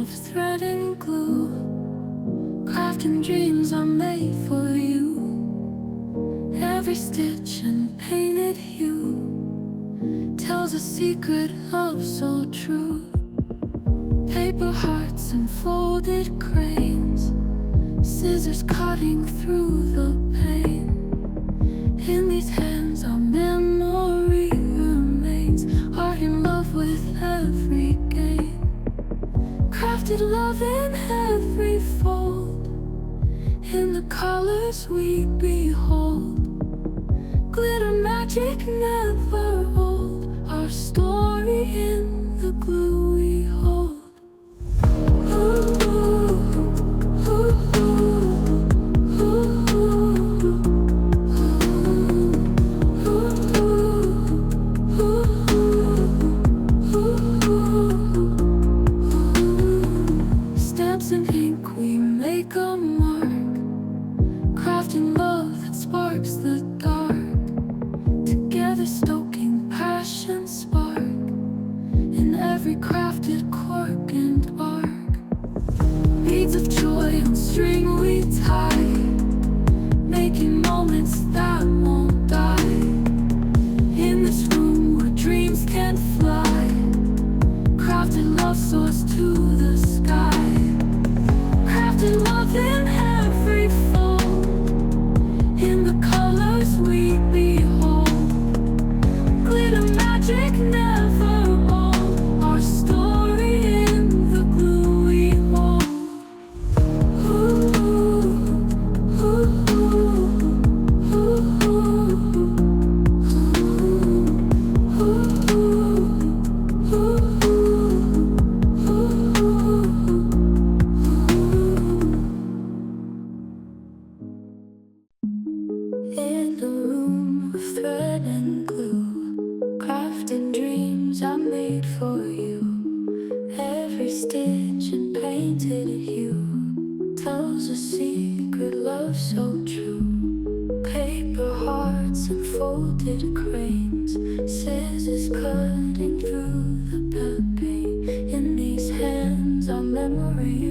of thread and glue. Crafting dreams are made for you. Every stitch and painted hue tells a secret love so true. Paper hearts and folded cranes, scissors cutting through the pain. In these hands our memory remains, art in love with every gain. Crafted love in every fold, in the colors we behold. Glitter magic never old, our story in the glue we hold. Stamps and ink, we make a mark, crafting love that sparks the dark. Together stoking passion spark in every crafted cork and bark. Beads of joy on string we tie, making moments that won't die. In this room where dreams can fly, crafted love soars to the sky. Crafted love in every fold, in the colors we behold. Glitter magic never old, our story in the glue we hold. In the room of thread and glue, crafting dreams are made for you. Every stitch and painted hue tells a secret love so true. Paper hearts and folded cranes, scissors cutting through the pain. In these hands our memory